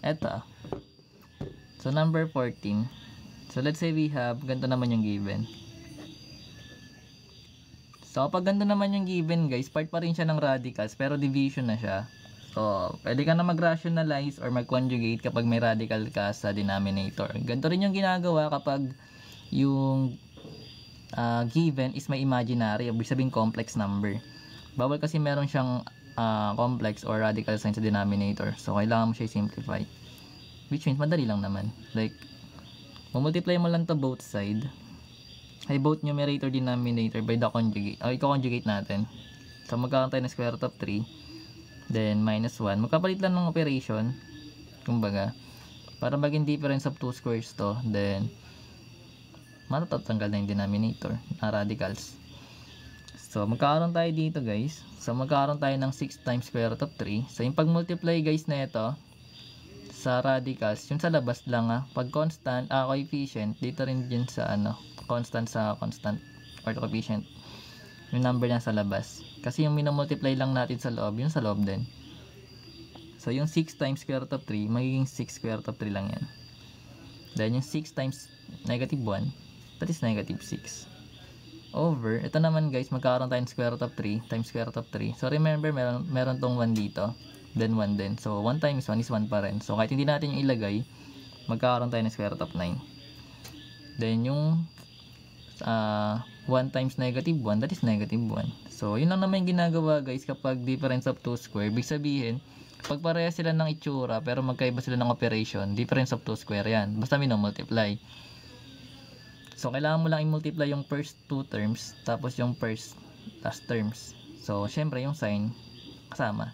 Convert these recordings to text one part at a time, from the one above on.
Eto. So, number 14. So, let's say we have, ganito naman yung given. So, kapag ganito naman yung given, guys, part pa rin siya ng radicals, pero division na siya. So, pwede ka na mag-rationalize or mag-conjugate kapag may radical ka sa denominator. Ganito rin yung ginagawa kapag yung given is may imaginary, ibig sabihin complex number. Bawal kasi meron siyang complex or radical sign sa denominator. So, kailangan mo siya i-simplify. Which means, madali lang naman. Like, multiply mo lang to both side. Ay, both numerator denominator by the conjugate. O, i-conjugate natin. So, magkakaroon tayo ng square root of 3. Then, minus 1. Magkapalit lang ng operation. Kumbaga, para maging difference of 2 squares to. Then, matatanggal na yung denominator na radicals. So, magkakaroon tayo dito, guys. So, magkakaroon tayo ng 6 times square root of 3. So, yung pag-multiply, guys, na ito, sa radicals, yung sa labas lang, pag constant, coefficient, dito rin din sa, constant sa constant, or coefficient. Yung number niya sa labas. Kasi yung minamultiply lang natin sa loob, yung sa loob din. So, yung 6 times square root of 3, magiging 6 square root of 3 lang yan. Then, yung 6 times negative 1, that is negative 6. Over, ito naman guys, magkakaroon tayo ng square root of 3 times square root of 3. So, remember, meron tong 1 dito, then 1 din. So, 1 times 1 is 1 pa rin. So, kahit hindi natin yung ilagay, magkakaroon tayo ng square root of 9. Then, yung 1 times negative 1, that is negative 1. So, yun lang naman yung ginagawa guys kapag difference of 2 square. Ibig sabihin, pag pareha sila ng itsura pero magkaiba sila ng operation, difference of 2 square yan. Basta multiply. So, kailangan mo lang i-multiply yung first 2 terms, tapos yung first last terms. So, syempre yung sign kasama.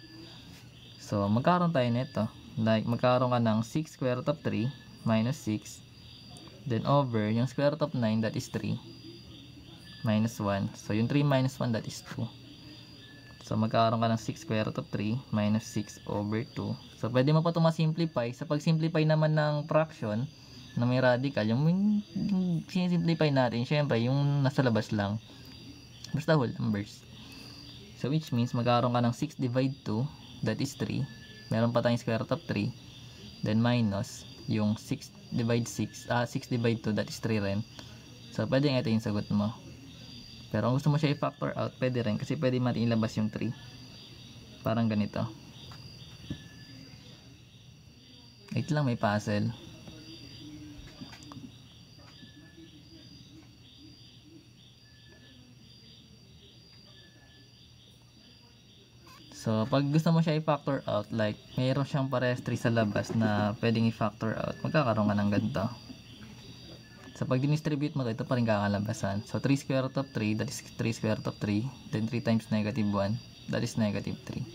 So, magkakaroon tayo nito. Like, magkakaroon ka ng 6 square root of 3 minus 6. Then, over, yung square root of 9, that is 3. Minus 1. So, yung 3 minus 1, that is 2. So, magkakaroon ka ng 6 square root of 3 minus 6 over 2. So, pwede mo pa ito ma-simplify. Sa pag-simplify naman ng fraction na may radical, yung simplify natin, syempre, yung nasa labas lang. Basta whole numbers. So, which means, magkakaroon ka ng 6 divide 2, that is 3. Meron pa tayong square root of 3. Then, minus, yung 6 divide 6, 6 divide 2, that is 3 rin. So, pwede nga ito yung sagot mo. Pero kung gusto mo siya i-factor out, pwede rin. Kasi pwede natin ilabas yung 3. Parang ganito. Wait lang, may puzzle. So, pag gusto mo siya i-factor out, like, mayroon siyang parehas 3 sa labas na pwedeng i-factor out, magkakaroon ka ng ganito. So, pag dinistribute mo ito pa rin kakalabasan. So, 3 square root of 3, that is 3 square root of 3. Then, 3 times negative 1, that is negative 3.